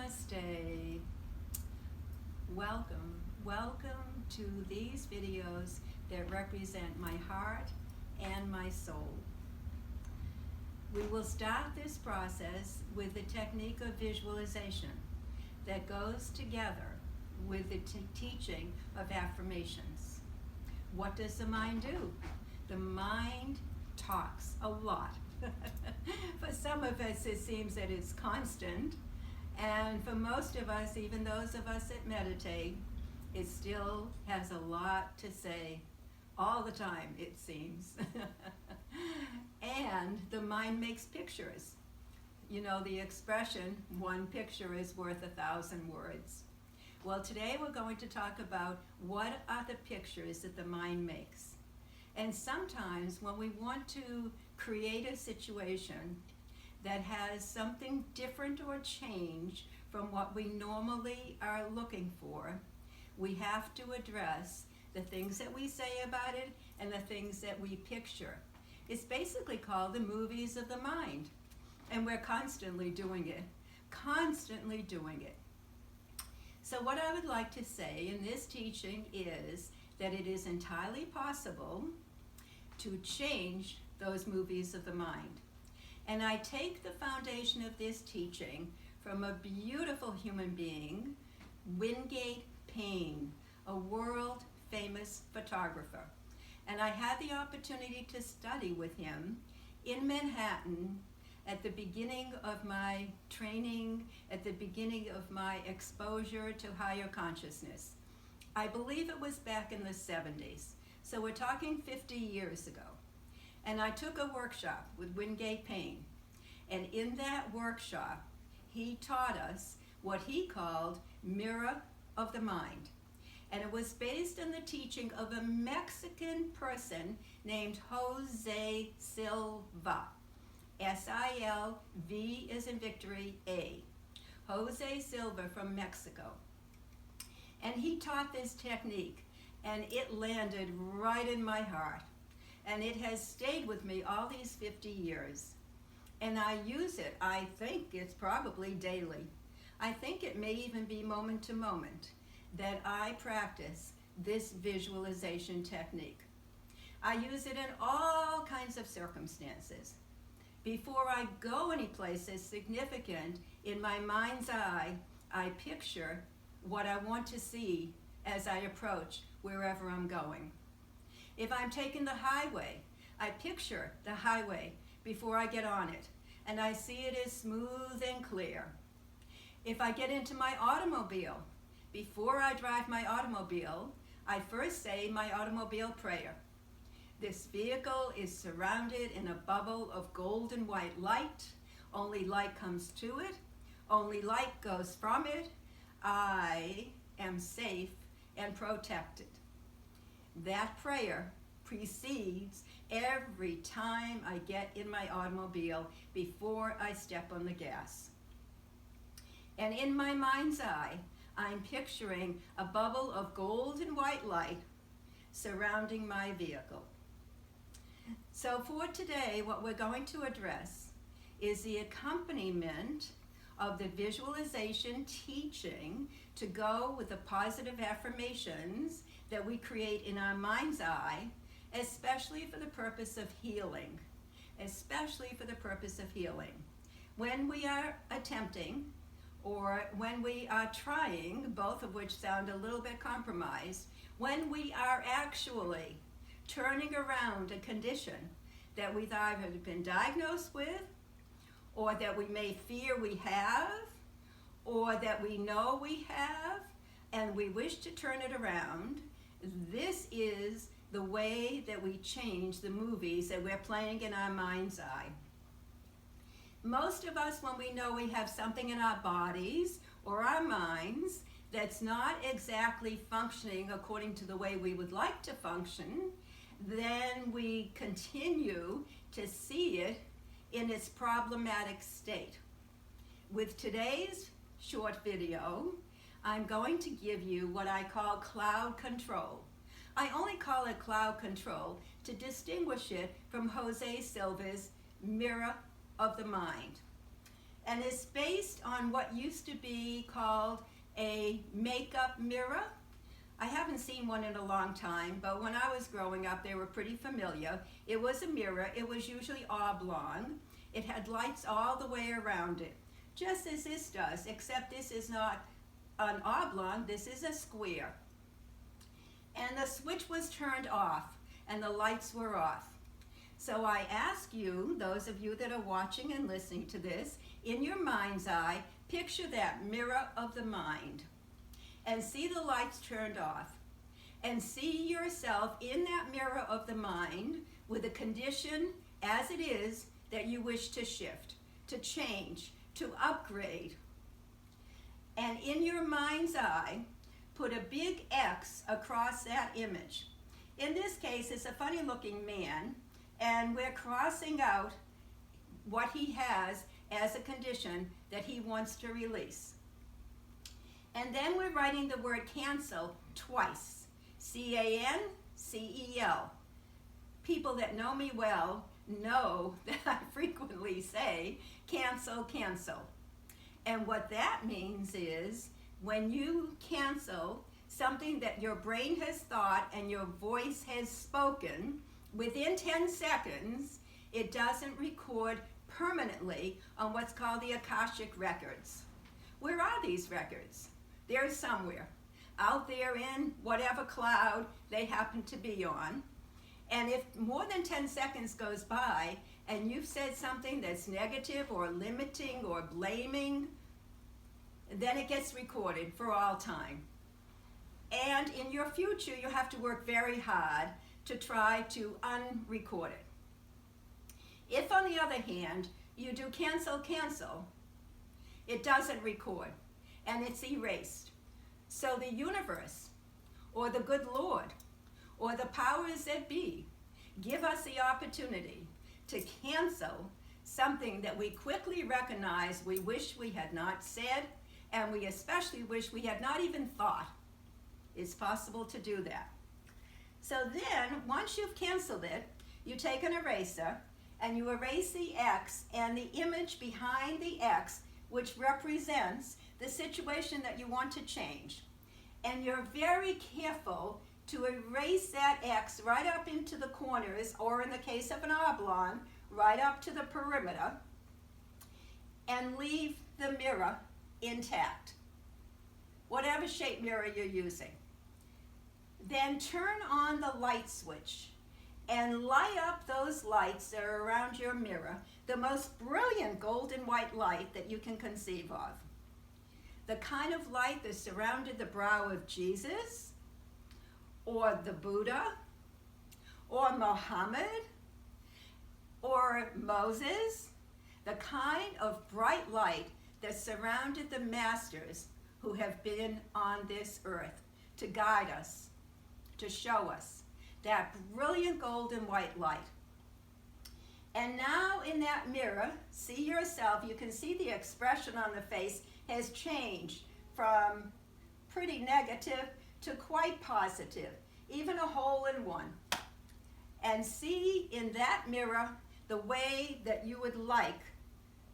Namaste. Welcome to these videos that represent my heart and my soul. We will start this process with the technique of visualization that goes together with the teaching of affirmations. What does the mind do? The mind talks a lot. For some of us, it seems that it's constant. And for most of us, even those of us that meditate, it still has a lot to say all the time, it seems. And the mind makes pictures. You know the expression, one picture is worth 1,000 words. Well, today we're going to talk about what are the pictures that the mind makes. And sometimes when we want to create a situation that has something different or change from what we normally are looking for, we have to address the things that we say about it and the things that we picture. It's basically called the movies of the mind. And we're constantly doing it. Constantly doing it. So what I would like to say in this teaching is that it is entirely possible to change those movies of the mind. And I take the foundation of this teaching from a beautiful human being, Wingate Payne, a world famous photographer. And I had the opportunity to study with him in Manhattan at the beginning of my training, at the beginning of my exposure to higher consciousness. I believe it was back in the 70s. So we're talking 50 years ago. And I took a workshop with Wingate Payne. And in that workshop, he taught us what he called mirror of the mind. And it was based on the teaching of a Mexican person named Jose Silva. S-I-L-V as in victory, A. Jose Silva from Mexico. And he taught this technique, and it landed right in my heart. And it has stayed with me all these 50 years. And I use it, I think it's probably daily. I think it may even be moment to moment that I practice this visualization technique. I use it in all kinds of circumstances. Before I go any places significant, in my mind's eye, I picture what I want to see as I approach wherever I'm going. If I'm taking the highway, I picture the highway before I get on it, and I see it as smooth and clear. If I get into my automobile, before I drive my automobile, I first say my automobile prayer. This vehicle is surrounded in a bubble of golden white light. Only light comes to it. Only light goes from it. I am safe and protected. That prayer precedes every time I get in my automobile before I step on the gas. And in my mind's eye, I'm picturing a bubble of golden white light surrounding my vehicle. So for today, what we're going to address is the accompaniment of the visualization teaching to go with the positive affirmations that we create in our mind's eye, especially for the purpose of healing. Especially for the purpose of healing. When we are attempting, or when we are trying, both of which sound a little bit compromised, when we are actually turning around a condition that we've either been diagnosed with, or that we may fear we have, or that we know we have, and we wish to turn it around, this is the way that we change the movies that we're playing in our mind's eye. Most of us, when we know we have something in our bodies or our minds that's not exactly functioning according to the way we would like to function, then we continue to see it in its problematic state. With today's short video, I'm going to give you what I call cloud control. I only call it cloud control to distinguish it from Jose Silva's mirror of the mind. and it's based on what used to be called a makeup mirror. I haven't seen one in a long time, but when I was growing up, they were pretty familiar. It was a mirror. It was usually oblong. It had lights all the way around it, just as this does, except this is not an oblong, this is a square. And the switch was turned off, and the lights were off. So I ask you, those of you that are watching and listening to this, in your mind's eye, picture that mirror of the mind and see the lights turned off and see yourself in that mirror of the mind with a condition as it is that you wish to shift, to change, to upgrade. And in your mind's eye, put a big X across that image. In this case, it's a funny looking man, and we're crossing out what he has as a condition that he wants to release. And then we're writing the word cancel twice, C-A-N-C-E-L. People that know me well know that I frequently say, cancel, cancel. And what that means is when you cancel something that your brain has thought and your voice has spoken, within 10 seconds, it doesn't record permanently on what's called the Akashic records. Where are these records? They're somewhere, out there in whatever cloud they happen to be on. And if more than 10 seconds goes by and you've said something that's negative or limiting or blaming, then it gets recorded for all time. And in your future, you have to work very hard to try to unrecord it. If, on the other hand, you do cancel, cancel, it doesn't record and it's erased. So the universe or the good Lord or the powers that be give us the opportunity to cancel something that we quickly recognize we wish we had not said, and we especially wish we had not even thought. It's possible to do that. So then, once you've canceled it, you take an eraser and you erase the X and the image behind the X, which represents the situation that you want to change. And you're very careful to erase that X right up into the corners, or in the case of an oblong, right up to the perimeter, and leave the mirror intact, whatever shape mirror you're using. Then turn on the light switch and light up those lights that are around your mirror, the most brilliant golden white light that you can conceive of. The kind of light that surrounded the brow of Jesus, or the Buddha, or Muhammad, or Moses, the kind of bright light that surrounded the masters who have been on this earth to guide us, to show us that brilliant golden white light. And now in that mirror, see yourself, you can see the expression on the face has changed from pretty negative to quite positive, even a hole in one. And see in that mirror the way that you would like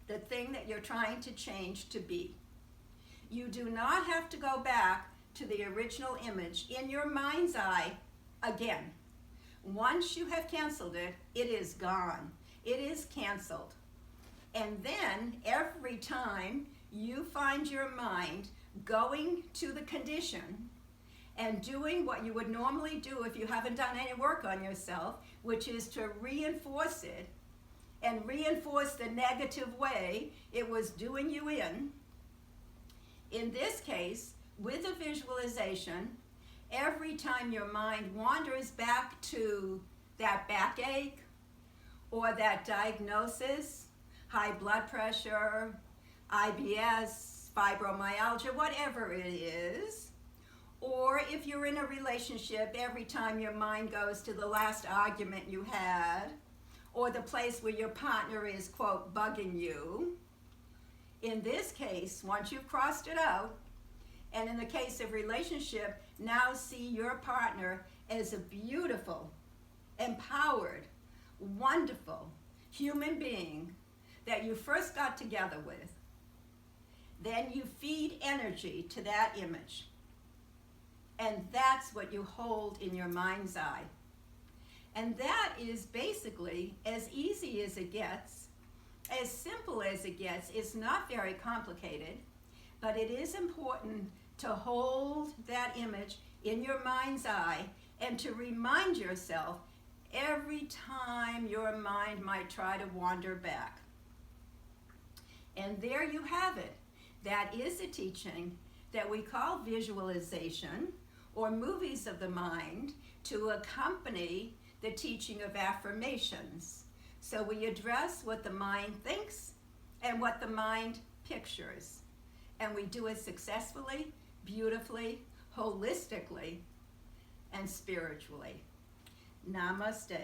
the thing that you're trying to change to be. You do not have to go back to the original image in your mind's eye again. Once you have canceled it, it is gone. It is canceled. And then every time you find your mind going to the condition and doing what you would normally do if you haven't done any work on yourself, which is to reinforce it and reinforce the negative way it was doing you in this case, with a visualization, every time your mind wanders back to that backache or that diagnosis, high blood pressure, IBS, fibromyalgia, whatever it is, or if you're in a relationship, every time your mind goes to the last argument you had, or the place where your partner is, quote, bugging you. In this case, once you've crossed it out, and in the case of relationship, now see your partner as a beautiful, empowered, wonderful human being that you first got together with. then you feed energy to that image. And that's what you hold in your mind's eye. And that is basically as easy as it gets, as simple as it gets. It's not very complicated, but it is important to hold that image in your mind's eye and to remind yourself every time your mind might try to wander back. And there you have it. That is a teaching that we call visualization, or movies of the mind, to accompany the teaching of affirmations. So we address what the mind thinks and what the mind pictures. And we do it successfully, beautifully, holistically, and spiritually. Namaste.